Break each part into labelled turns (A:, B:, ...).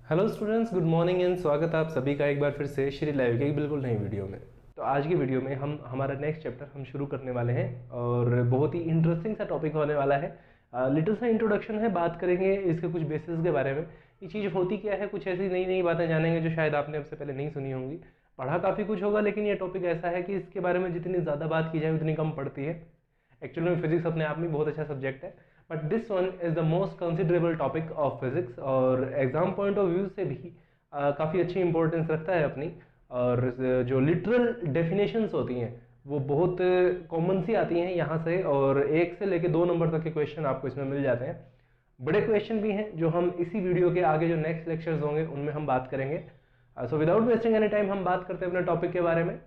A: Hello students, good morning and स्वागत है आप सभी का एक बार फिर से श्री लाइव की एक बिल्कुल नई वीडियो में। तो आज की वीडियो में हम हमारा नेक्स्ट चैप्टर हम शुरू करने वाले हैं और बहुत ही इंटरेस्टिंग सा टॉपिक होने वाला है। लिटिल सा इंट्रोडक्शन है, बात करेंगे इसके कुछ बेसिस के बारे में। ये चीज़ होती क्या है, कुछ ऐसी नई नई बातें जानेंगे जो शायद आपने उससे पहले नहीं सुनी होंगी। पढ़ा काफ़ी कुछ होगा, लेकिन ये टॉपिक ऐसा है कि इसके बारे में जितनी ज़्यादा बात की जाए उतनी कम पड़ती है। एक्चुअली में फिजिक्स अपने आप में बहुत अच्छा सब्जेक्ट है, but this one is the most considerable topic of physics और एग्जाम पॉइंट ऑफ व्यू से भी काफ़ी अच्छी इंपॉर्टेंस रखता है अपनी। और जो लिटरल डेफिनेशंस होती हैं वो बहुत कॉमन सी आती हैं यहाँ से, और 1 से लेके 2 नंबर तक के क्वेश्चन आपको इसमें मिल जाते हैं। बड़े क्वेश्चन भी हैं जो हम इसी वीडियो के आगे जो नेक्स्ट लेक्चर्स होंगे उनमें हम बात करेंगे। So without wasting any time हम बात करते हैं अपने टॉपिक के बारे में।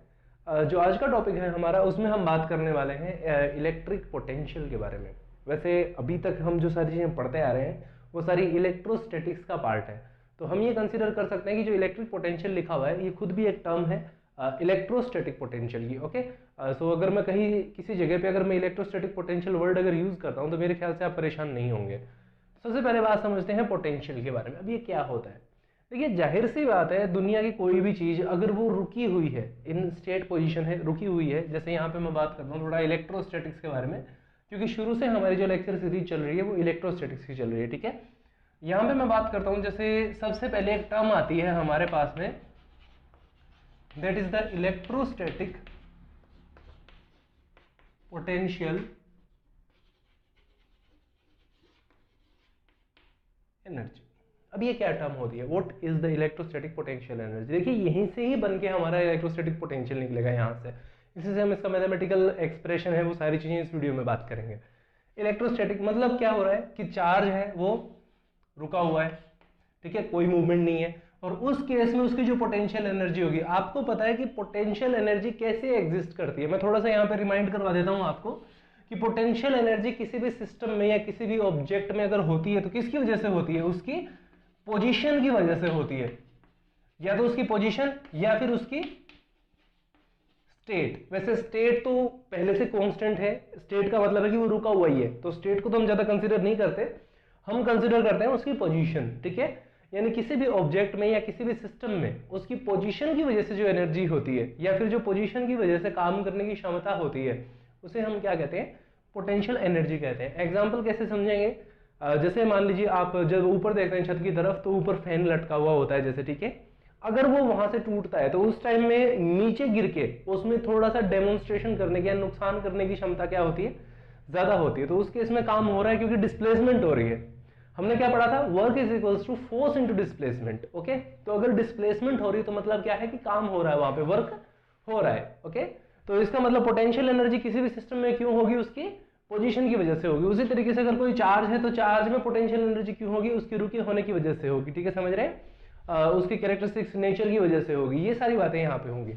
A: जो आज का टॉपिक है हमारा, उसमें हम बात करने वाले हैं इलेक्ट्रिक पोटेंशियल के बारे में। वैसे अभी तक हम जो सारी चीज़ें पढ़ते आ रहे हैं वो सारी इलेक्ट्रोस्टैटिक्स का पार्ट है, तो हम ये कंसीडर कर सकते हैं कि जो इलेक्ट्रिक पोटेंशियल लिखा हुआ है ये खुद भी एक टर्म है इलेक्ट्रोस्टैटिक पोटेंशियल की। ओके, सो अगर मैं कहीं किसी जगह पे अगर मैं इलेक्ट्रोस्टैटिक पोटेंशियल वर्ड अगर यूज़ करता हूँ तो मेरे ख्याल से आप परेशान नहीं होंगे। सबसे पहले बात समझते हैं पोटेंशियल के बारे में। अब ये क्या होता है? देखिए, जाहिर सी बात है, दुनिया की कोई भी चीज़ अगर वो रुकी हुई है, इन स्टेट पोजीशन है, रुकी हुई है, जैसे यहाँ पे मैं बात करता हूँ थोड़ा इलेक्ट्रोस्टैटिक्स के बारे में, क्योंकि शुरू से हमारी जो लेक्चर सीरीज चल रही है वो इलेक्ट्रोस्टैटिक्स की चल रही है। ठीक है, यहाँ पे मैं बात करता हूँ, जैसे सबसे पहले एक टर्म आती है हमारे पास में, that is the electrostatic potential energy. अब ये क्या टर्म होती है? What is the electrostatic potential energy? देखिए, यहीं से ही बन के हमारा इलेक्ट्रोस्टैटिक पोटेंशियल निकलेगा यहाँ से। इसी से हम इसका मैथमेटिकल एक्सप्रेशन है वो सारी चीजें इस वीडियो में बात करेंगे। इलेक्ट्रोस्टैटिक मतलब क्या हो रहा है कि चार्ज है वो रुका हुआ है, ठीक है, कोई मूवमेंट नहीं है, और उस केस में उसकी जो पोटेंशियल एनर्जी होगी, आपको पता है कि पोटेंशियल एनर्जी कैसे एग्जिस्ट करती है। मैं थोड़ा सा यहाँ पे रिमाइंड करवा देता हूँ आपको कि पोटेंशियल एनर्जी किसी भी सिस्टम में या किसी भी ऑब्जेक्ट में अगर होती है तो किसकी वजह से होती है? उसकी पोजीशन की वजह से होती है, या तो उसकी पोजीशन या फिर उसकी स्टेट। वैसे स्टेट तो पहले से कांस्टेंट है, स्टेट का मतलब है कि वो रुका हुआ ही है, तो स्टेट को तो हम ज्यादा कंसीडर नहीं करते, हम कंसीडर करते हैं उसकी पोजीशन। ठीक है, यानी किसी भी ऑब्जेक्ट में या किसी भी सिस्टम में उसकी पोजीशन की वजह से जो एनर्जी होती है या फिर जो पोजीशन की वजह से काम करने की क्षमता होती है उसे हम क्या कहते हैं? पोटेंशियल एनर्जी कहते हैं। एग्जाम्पल कैसे समझेंगे? जैसे मान लीजिए आप जब ऊपर देखते हैं छत की तरफ, तो ऊपर फैन लटका हुआ होता है जैसे, ठीक है, अगर वो वहां से टूटता है तो उस टाइम में नीचे गिर के उसमें थोड़ा सा डेमोन्स्ट्रेशन करने की या नुकसान करने की क्षमता क्या होती है? ज्यादा होती है। तो उस केस में काम हो रहा है क्योंकि डिस्प्लेसमेंट हो रही है। हमने क्या पढ़ा था? Work is equals to force into displacement. Okay, तो अगर डिस्प्लेसमेंट हो रही है तो मतलब क्या है कि काम हो रहा है, वहां पे वर्क हो रहा है। ओके, तो इसका मतलब पोटेंशियल एनर्जी किसी भी सिस्टम में क्यों होगी? उसकी पोजीशन की वजह से होगी। उसी तरीके से अगर कोई चार्ज है तो चार्ज में पोटेंशियल एनर्जी क्यों होगी? उसके रुके होने की वजह से होगी। ठीक है, समझ रहे हैं? उसकी कैरेक्टरिस्टिक्स नेचर की वजह से होगी। ये सारी बातें यहाँ पे होंगी।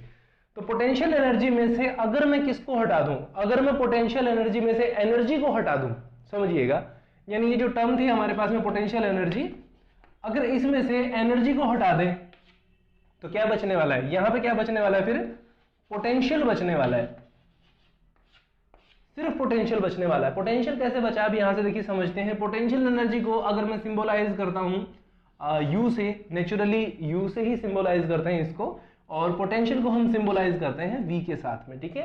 A: तो पोटेंशियल एनर्जी में से अगर मैं किसको हटा दूं, अगर मैं पोटेंशियल एनर्जी में से एनर्जी को हटा दूं, समझिएगा, यानी ये जो टर्म थी हमारे पास में पोटेंशियल एनर्जी, अगर इसमें से एनर्जी को हटा दें तो क्या बचने वाला है? यहां पे क्या बचने वाला है? फिर पोटेंशियल बचने वाला है, सिर्फ पोटेंशियल बचने वाला है। पोटेंशियल कैसे बचा? अब यहां से देखिए समझते हैं। पोटेंशियल एनर्जी को अगर मैं सिंबलाइज करता हूं यू से, नेचुरली यू से ही सिंबलाइज करते हैं इसको, और पोटेंशियल को हम सिंबलाइज करते हैं वी के साथ में। ठीक है,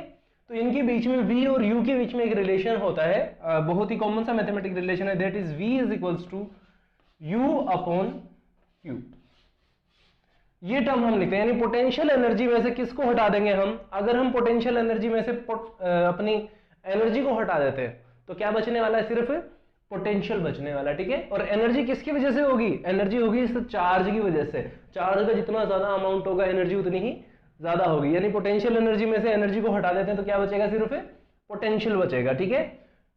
A: तो इनके बीच में वी और यू के बीच में एक रिलेशन होता है, बहुत ही कॉमन सा मैथमेटिक रिलेशन है, that is V is equals to U upon Q. ये टर्म हम लिखते हैं, यानी पोटेंशियल एनर्जी में से किसको हटा देंगे हम? अगर हम पोटेंशियल एनर्जी में से अपनी एनर्जी को हटा देते हैं तो क्या बचने वाला है? सिर्फ पोटेंशियल बचने वाला है। ठीक है, और एनर्जी किसकी वजह से होगी? एनर्जी होगी इस चार्ज की वजह से। चार्ज का जितना ज्यादा अमाउंट होगा एनर्जी उतनी ही ज्यादा होगी, यानी पोटेंशियल एनर्जी में से एनर्जी को हटा देते हैं तो क्या बचेगा? सिर्फ पोटेंशियल बचेगा। ठीक है,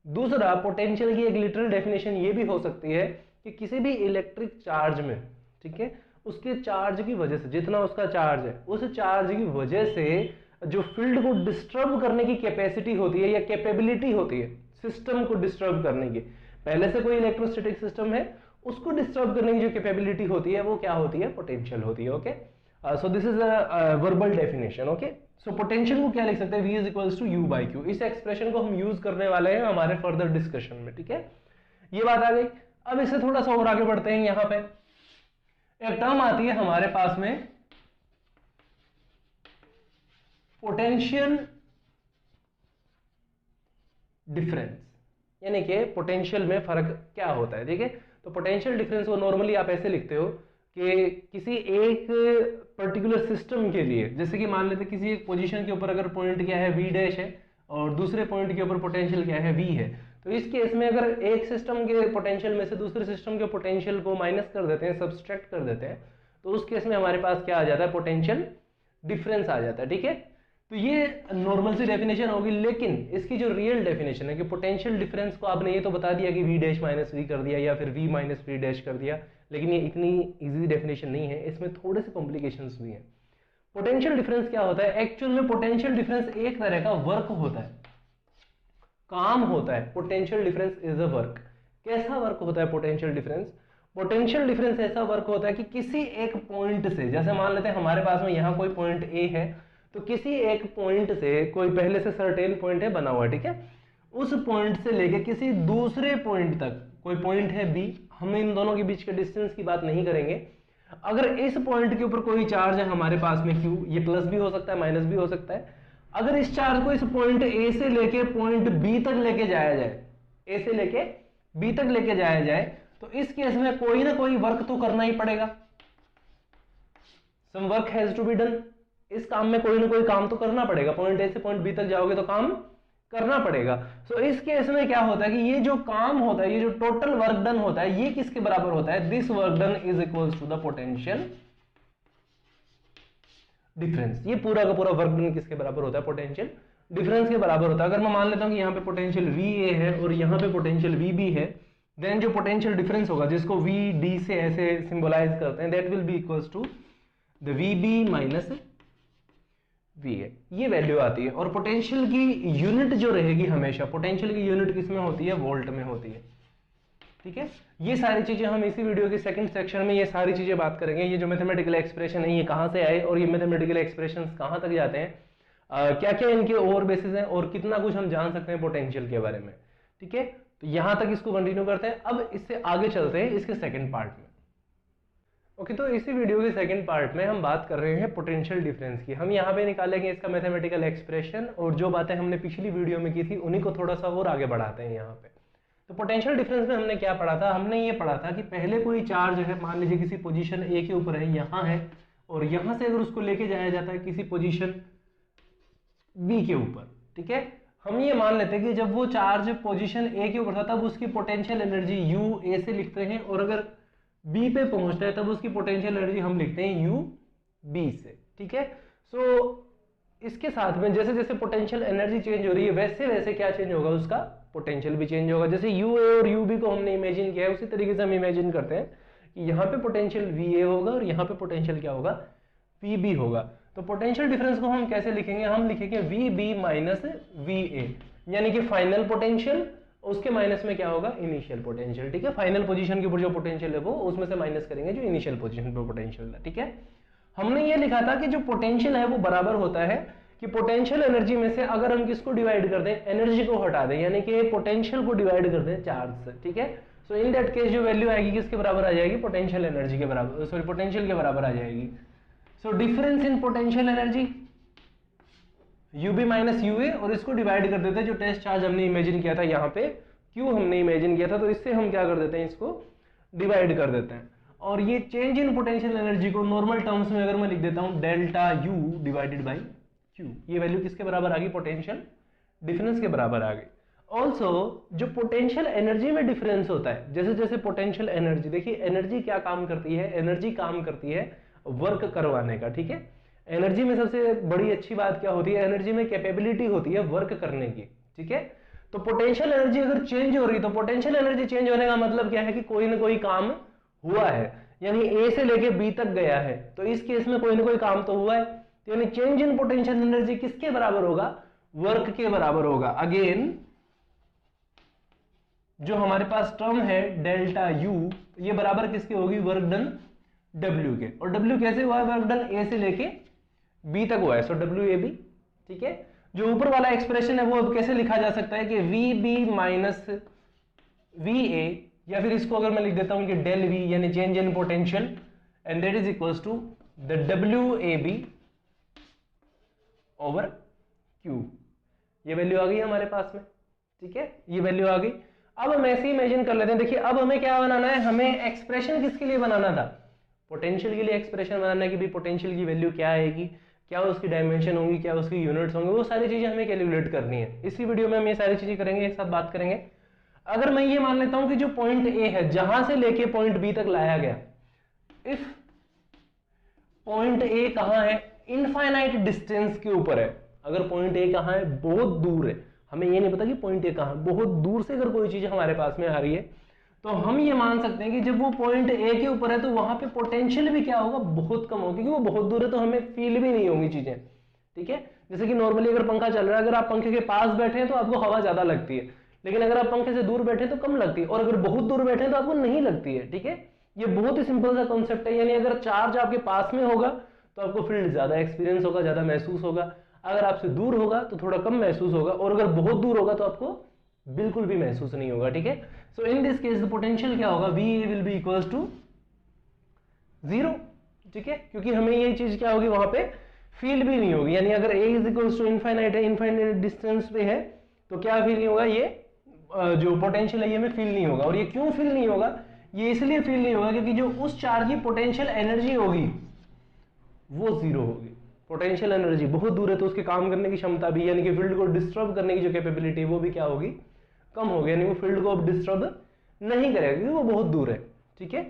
A: दूसरा, पोटेंशियल की एक लिटरल डेफिनेशन ये भी हो सकती है कि किसी भी इलेक्ट्रिक चार्ज में, ठीक है, उसके चार्ज की वजह से, जितना उसका चार्ज है उस चार्ज की वजह से जो फील्ड को डिस्टर्ब करने की कैपेसिटी होती है या कैपेबिलिटी होती है सिस्टम को डिस्टर्ब करने की, पहले से कोई इलेक्ट्रोस्टैटिक सिस्टम है उसको डिस्टर्ब करने की जो कैपेबिलिटी होती है वो क्या होती है? पोटेंशियल होती है। Okay, so this is a verbal definition. Okay, so potential को क्या लिख सकते हैं? V is equals to U by Q. इस एक्सप्रेशन को हम यूज करने वाले हैं हमारे फर्दर डिस्कशन में। ठीक है, ये बात आ गई। अब इससे थोड़ा सा और आगे बढ़ते हैं। यहाँ पे एक टर्म आती है हमारे पास में पोटेंशियल डिफरेंस, यानी कि पोटेंशियल में फर्क क्या होता है। ठीक है, तो पोटेंशियल डिफरेंस को नॉर्मली आप ऐसे लिखते हो कि किसी एक पर्टिकुलर सिस्टम के लिए, जैसे कि मान लेते किसी एक पोजीशन के ऊपर अगर पॉइंट क्या है v डैश है और दूसरे पॉइंट के ऊपर पोटेंशियल क्या है v है, तो इस केस में अगर एक सिस्टम के पोटेंशियल में से दूसरे सिस्टम के पोटेंशियल को माइनस कर देते हैं, सब्सट्रैक्ट कर देते हैं, तो उस केस में हमारे पास क्या आ जाता है, पोटेंशियल डिफरेंस आ जाता है। ठीक है, तो ये नॉर्मल सी डेफिनेशन होगी, लेकिन इसकी जो रियल डेफिनेशन है कि पोटेंशियल डिफरेंस को आपने ये तो बता दिया कि v डैश माइनस वी कर दिया या फिर v माइनस वी डैश कर दिया, लेकिन ये इतनी इजी डेफिनेशन नहीं है, इसमें थोड़े से कॉम्प्लिकेशंस भी हैं। पोटेंशियल डिफरेंस क्या होता है, एक्चुअल में पोटेंशियल डिफरेंस एक तरह का वर्क होता है, काम होता है। Potential difference is a work. कैसा वर्क होता है पोटेंशियल डिफरेंस? पोटेंशियल डिफरेंस ऐसा वर्क होता है कि किसी एक पॉइंट से, जैसे मान लेते हैं हमारे पास में यहाँ कोई पॉइंट ए है, तो किसी एक पॉइंट से कोई पहले से सर्टेन पॉइंट है बना हुआ है, ठीक है, उस पॉइंट से लेके किसी दूसरे पॉइंट तक कोई पॉइंट है बी, हम इन दोनों के बीच के डिस्टेंस की बात नहीं करेंगे। अगर इस पॉइंट के ऊपर कोई चार्ज है हमारे पास में क्यू, ये प्लस भी हो सकता है माइनस भी हो सकता है, अगर इस चार्ज को इस पॉइंट ए से लेके पॉइंट बी तक लेके जाया जाए, ए से लेके बी तक लेके जाया जाए, तो इस केस में कोई ना कोई वर्क तो करना ही पड़ेगा। Some work has to be done. इस काम में कोई ना कोई काम तो करना पड़ेगा, पॉइंट ए से पॉइंट बी तक जाओगे तो काम करना पड़ेगा। सो इस केस में क्या होता है कि ये जो काम होता है, ये जो टोटल वर्क डन होता है, ये किसके बराबर होता है, this work done is equals to the potential difference. ये पूरा का पूरा वर्क डन किसके बराबर होता है, पोटेंशियल डिफरेंस के बराबर होता है। अगर मैं मान लेता हूं कि यहाँ पे पोटेंशियल VA है और यहाँ पे पोटेंशियल VB है, देन जो पोटेंशियल डिफरेंस होगा, जिसको VD से ऐसे सिंबलाइज करते हैं, that will be equals to the VB minus VA। ये वैल्यू आती है। और पोटेंशियल की यूनिट जो रहेगी हमेशा, पोटेंशियल की यूनिट किसमें होती है, वोल्ट में होती है। ठीक है, ये सारी चीजें हम इसी वीडियो के सेकंड सेक्शन में ये सारी चीजें बात करेंगे। ये जो मैथमेटिकल एक्सप्रेशन है ये कहाँ से आए और ये मैथमेटिकल एक्सप्रेशंस कहाँ तक जाते हैं, क्या क्या इनके ओवर बेसिस हैं और कितना कुछ हम जान सकते हैं पोटेंशियल के बारे में। ठीक है, तो यहां तक इसको कंटिन्यू करते हैं। अब इससे आगे चलते हैं इसके सेकंड पार्ट में। ओके, तो इसी वीडियो के सेकंड पार्ट में हम बात कर रहे हैं पोटेंशियल डिफरेंस की। हम यहाँ पे निकालेंगे इसका मैथमेटिकल एक्सप्रेशन, और जो बातें हमने पिछली वीडियो में की थी उन्हीं को थोड़ा सा और आगे बढ़ाते हैं यहाँ पे। तो पोटेंशियल डिफरेंस में हमने क्या पढ़ा था, हमने ये पढ़ा था कि पहले कोई चार्ज है, मान लीजिए किसी पोजीशन ए के ऊपर है, यहाँ है, और यहाँ से अगर उसको लेके जाया जाता है किसी पोजीशन बी के ऊपर, ठीक है, हम ये मान लेते हैं कि जब वो चार्ज पोजीशन ए के ऊपर था तब उसकी पोटेंशियल एनर्जी यू ए से लिखते हैं, और अगर बी पे पहुंचता है तब उसकी पोटेंशियल एनर्जी हम लिखते हैं यू बी से। ठीक है, सो इसके साथ में जैसे जैसे पोटेंशियल एनर्जी चेंज हो रही है वैसे वैसे क्या चेंज होगा, उसका पोटेंशियल भी चेंज होगा। जैसे यू ए और यू बी को हमने इमेजिन किया है, उसी तरीके से हम इमेजिन करते हैं कि यहाँ पे पोटेंशियल वी ए होगा और यहाँ पे पोटेंशियल क्या होगा, वी बी होगा। तो पोटेंशियल डिफरेंस को हम कैसे लिखेंगे, हम लिखेंगे V B minus V A, यानी कि फाइनल पोटेंशियल, उसके माइनस में क्या होगा, इनिशियल पोटेंशियल। ठीक है, फाइनल पोजीशन के ऊपर जो पोटेंशियल है वो उसमें से माइनस करेंगे जो इनिशियल पोजीशन पर पोटेंशियल है। ठीक है, हमने ये लिखा था कि जो पोटेंशियल है वो बराबर होता है कि पोटेंशियल एनर्जी में से अगर हम किसको डिवाइड कर दें, एनर्जी को हटा दें, यानी कि पोटेंशियल को डिवाइड कर दें चार्ज से। ठीक है, सो इन दैट केस जो वैल्यू आएगी किसके बराबर आ जाएगी, पोटेंशियल एनर्जी के बराबर, सॉरी पोटेंशियल के बराबर आ जाएगी। So difference in potential energy UB minus UA, और इसको डिवाइड कर देते हैं जो टेस्ट चार्ज हमने इमेजिन किया था, यहाँ पे क्यू हमने इमेजिन किया था, तो इससे हम क्या कर देते हैं, इसको डिवाइड कर देते हैं। और ये चेंज इन पोटेंशियल एनर्जी को नॉर्मल टर्म्स में अगर मैं लिख देता हूं delta U divided by Q, ये वैल्यू किसके बराबर आ गई, पोटेंशियल डिफरेंस के बराबर आ गई। ऑल्सो जो पोटेंशियल एनर्जी में डिफरेंस होता है, जैसे जैसे पोटेंशियल एनर्जी, देखिए एनर्जी क्या काम करती है, एनर्जी काम करती है वर्क करवाने का। ठीक है, एनर्जी में सबसे बड़ी अच्छी बात क्या होती है, एनर्जी में कैपेबिलिटी होती है वर्क करने की। ठीक है, तो पोटेंशियल एनर्जी अगर चेंज हो रही तो पोटेंशियल एनर्जी चेंज होने का मतलब क्या है कि कोई ना कोई काम हुआ है, यानी ए से लेके बी तक गया है, तो इस केस में कोई ना कोई काम तो हुआ है, तो यानी चेंज इन पोटेंशियल एनर्जी किसके बराबर होगा, वर्क के बराबर होगा। अगेन जो हमारे पास टर्म है डेल्टा यू, ये बराबर किसके होगी, वर्क डन डब्ल्यू के। और डब्ल्यू कैसे हुआ है, वर्क डन ए से लेके बी तक हुआ है, सो डब्ल्यू ए बी। ठीक है, जो ऊपर वाला एक्सप्रेशन है वो अब कैसे लिखा जा सकता है कि V B minus V A, या फिर इसको अगर मैं लिख देता हूं कि डेल वी, यानी change in potential and that is equals to the WAB over Q। ये वैल्यू आ गई हमारे पास में, ठीक है, ये वैल्यू आ गई। अब हम ऐसे इमेजिन कर लेते हैं, देखिए अब हमें क्या बनाना है, हमें एक्सप्रेशन किसके लिए बनाना था, पोटेंशियल के लिए एक्सप्रेशन बनाना है कि भाई पोटेंशियल की वैल्यू क्या आएगी, क्या उसकी डायमेंशन होंगी, क्या उसकी यूनिट्स होंगे, वो सारी चीजें हमें कैलकुलेट करनी है। इसी वीडियो में हम ये सारी चीजें करेंगे, एक साथ बात करेंगे। अगर मैं ये मान लेता हूं कि जो पॉइंट ए है जहां से लेके पॉइंट बी तक लाया गया, इफ पॉइंट ए कहां है, इनफाइनाइट डिस्टेंस के ऊपर है, अगर पॉइंट ए कहां है, बहुत दूर है, हमें ये नहीं पता कि पॉइंट ए कहां, बहुत दूर से अगर कोई चीज हमारे पास में आ रही है, तो हम ये मान सकते हैं कि जब वो पॉइंट ए के ऊपर है तो वहां पे पोटेंशियल भी क्या होगा, बहुत कम होगा, क्योंकि वो बहुत दूर है तो हमें फील भी नहीं होंगी चीजें, ठीक है। जैसे कि नॉर्मली अगर पंखा चल रहा है, अगर आप पंखे के पास बैठे हैं तो आपको हवा ज्यादा लगती है, लेकिन अगर आप पंखे से दूर बैठे तो कम लगती है, और अगर बहुत दूर बैठे तो आपको नहीं लगती है, ठीक है। ये बहुत ही सिंपल सा कॉन्सेप्ट है, यानी अगर चार्ज आपके पास में होगा तो आपको फील्ड ज्यादा एक्सपीरियंस होगा, ज्यादा महसूस होगा, अगर आपसे दूर होगा तो थोड़ा कम महसूस होगा, और अगर बहुत दूर होगा तो आपको बिल्कुल भी महसूस नहीं होगा, ठीक है। So in this case the potential क्या होगा, VA will be equals to 0, ठीक है, क्योंकि हमें ये चीज क्या होगी, वहां पे फील भी नहीं होगी, यानी अगर A is equals to infinite है, इनफाइनाइट डिस्टेंस पे है, तो क्या फील नहीं होगा, ये जो पोटेंशियल है ये हमें फील नहीं होगा। और ये क्यों फील नहीं होगा, ये इसलिए फील नहीं होगा क्योंकि जो उस चार्ज की पोटेंशियल एनर्जी होगी वो 0 होगी। पोटेंशियल एनर्जी बहुत दूर है तो उसके काम करने की क्षमता भी, यानी कि फील्ड को डिस्टर्ब करने की जो कैपेबिलिटी वो भी क्या होगी, कम होगी, यानी वो फील्ड को अब डिस्टर्ब नहीं करेगा क्योंकि वो बहुत दूर है, ठीक है।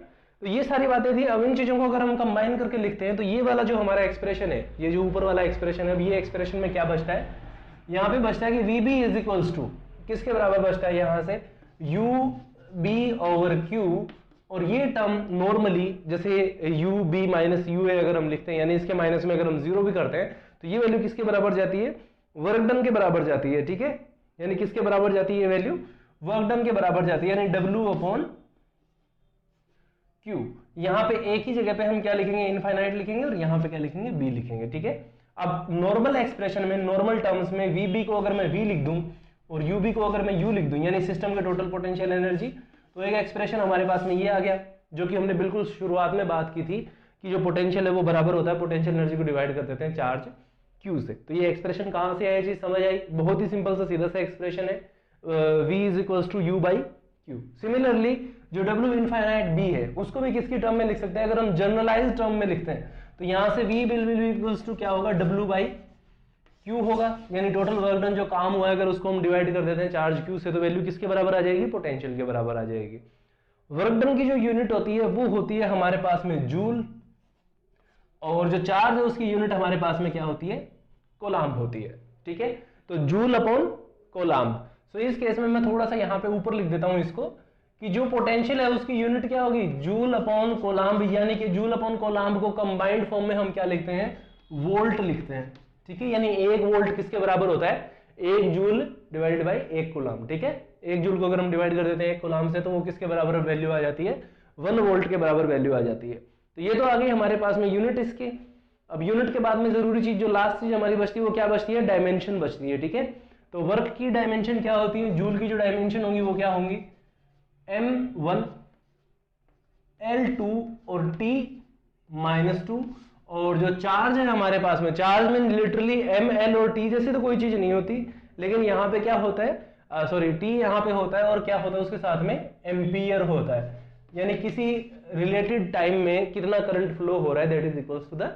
A: तो ये सारी बातें थी। अब इन चीजों को अगर हम कंबाइन करके लिखते हैं तो ये वाला जो हमारा एक्सप्रेशन है, ये जो ऊपर वाला एक्सप्रेशन है, अब ये एक्सप्रेशन में क्या बचता है, यहाँ पे बचता है कि VB इज इक्वल्स टू किसके बराबर बचता है, यहाँ से UB ओवर Q, और ये टर्म नॉर्मली जैसे UB माइनस UA अगर हम लिखते हैं, यानी इसके माइनस में अगर हम 0 भी करते हैं तो ये वैल्यू किसके बराबर जाती है, वर्क डन के बराबर जाती है, ठीक है, यानी किसके बराबर जाती है ये वैल्यू, वर्क डन के बराबर जाती है, यानी W अपॉन Q। यहाँ पे एक ही जगह पे हम क्या लिखेंगे, इनफाइनाइट लिखेंगे, और यहाँ पे क्या लिखेंगे, B लिखेंगे, ठीक है। अब नॉर्मल एक्सप्रेशन में, नॉर्मल टर्म्स में VB को अगर मैं V लिख दूं और UB को अगर मैं U लिख दूं, यानी सिस्टम के टोटल पोटेंशियल एनर्जी, तो एक एक्सप्रेशन हमारे पास में ये आ गया, जो कि हमने बिल्कुल शुरुआत में बात की थी कि जो पोटेंशियल है वो बराबर होता है पोटेंशियल एनर्जी को डिवाइड कर देते हैं चार्ज Q से। तो ये एक्सप्रेशन कहाँ से आई, चीज समझ आई, बहुत ही सिंपल सा सीधा सा एक्सप्रेशन है, V is equals to U by Q। Similarly जो W इनफाइनाइट B है उसको भी किसकी टर्म में लिख सकते हैं, अगर हम जनरलाइज टर्म में लिखते हैं तो यहाँ से V will be equals to क्या होगा, W बाई Q होगा, यानी टोटल वर्क डन जो काम हुआ है अगर उसको हम डिवाइड कर देते हैं चार्ज Q से, तो वैल्यू किसके बराबर आ जाएगी, पोटेंशियल के बराबर आ जाएगी। वर्क डन की जो यूनिट होती है वो होती है हमारे पास में जूल, और जो चार्ज है उसकी यूनिट हमारे पास में क्या होती है, कोलाम्ब होती है, ठीक है। तो जूल अपॉन कोलाम्ब। सो इस केस में मैं थोड़ा सा यहाँ पे ऊपर लिख देता हूं इसको, कि जो पोटेंशियल है उसकी यूनिट क्या होगी, जूल अपॉन कोलाम्ब, यानी कि जूल अपॉन कोलाम्ब को कंबाइंड फॉर्म में हम क्या लिखते हैं, वोल्ट लिखते हैं, ठीक है। यानी 1 वोल्ट किसके बराबर होता है, 1 जूल डिवाइडेड बाई 1 कोलाम्ब, ठीक है। 1 जूल को अगर हम डिवाइड कर देते हैं 1 कोलाम्ब से तो वो किसके बराबर वैल्यू आ जाती है, 1 वोल्ट के बराबर वैल्यू आ जाती है। तो ये तो आ गई हमारे पास में यूनिट इसकी। अब यूनिट के बाद में जरूरी चीज, जो लास्ट चीज हमारी बचती है वो क्या बचती है, डायमेंशन बचती है, ठीक है। तो वर्क की डायमेंशन क्या होती है, जूल की जो डायमेंशन होंगी वो क्या होंगी, M1 L2 और T-2, और जो चार्ज है हमारे पास में, चार्ज में लिटरली M L और T जैसे तो कोई चीज नहीं होती, लेकिन यहाँ पे क्या होता है, T यहाँ पे होता है, और क्या होता है उसके साथ में एम्पियर होता है, यानी किसी रिलेटेड टाइम में कितना करंट फ्लो हो रहा है, that is equals to the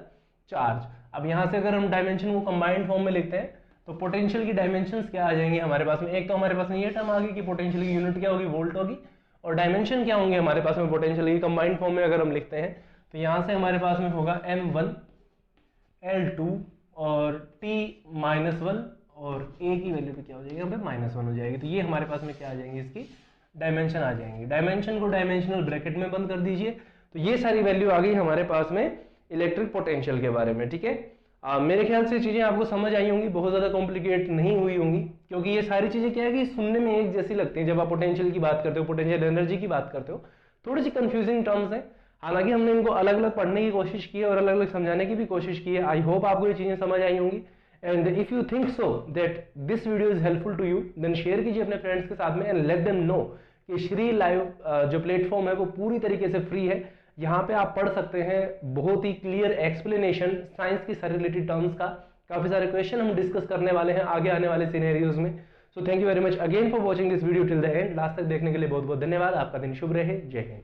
A: charge. अब यहाँ से अगर हम डायमेंशन को कंबाइंड फॉर्म में लिखते हैं तो पोटेंशियल की डायमेंशंस क्या आ जाएंगी हमारे पास में, एक तो हमारे पास में ये टर्म आ गई कि पोटेंशियल की यूनिट क्या होगी, वोल्ट होगी, और डायमेंशन क्या होंगे हमारे पास में पोटेंशियल की कंबाइंड फॉर्म में अगर हम लिखते हैं तो यहाँ से हमारे पास में होगा M1 L2 और T-1, और A की वैल्यू पे क्या हो जाएगी, यहाँ पे -1 हो जाएगी। तो ये हमारे पास में क्या आ जाएंगी, इसकी डायमेंशन आ जाएंगी। डायमेंशन को डायमेंशनल ब्रैकेट में बंद कर दीजिए। तो ये सारी वैल्यू आ गई हमारे पास में इलेक्ट्रिक पोटेंशियल के बारे में, ठीक है। मेरे ख्याल से चीजें आपको समझ आई होंगी, बहुत ज्यादा कॉम्प्लिकेट नहीं हुई होंगी, क्योंकि ये सारी चीजें क्या है कि सुनने में एक जैसी लगती हैं। जब आप पोटेंशियल की बात करते हो, पोटेंशियल एनर्जी की बात करते हो, थोड़ी सी कंफ्यूजिंग टर्म्स हैं, हालांकि हमने इनको अलग अलग पढ़ने की कोशिश की है और अलग अलग समझाने की भी कोशिश की है। आई होप आपको ये चीजें समझ आई होंगी। And if you think so that this video is helpful to you, then share कीजिए अपने फ्रेंड्स के साथ में एंड लेट देम नो कि श्री लाइव जो प्लेटफॉर्म है वो पूरी तरीके से फ्री है यहाँ पे आप पढ़ सकते हैं बहुत ही क्लियर एक्सप्लेनेशन साइंस की सारी रिलेटेड टर्म्स का। काफी सारे क्वेश्चन हम डिस्कस करने वाले हैं आगे आने वाले सिनेरियोज में। So thank you very much again for watching this video till the end. Last तक देखने के लिए बहुत बहुत धन्यवाद। आपका दिन शुभ रहे। जय हिंद।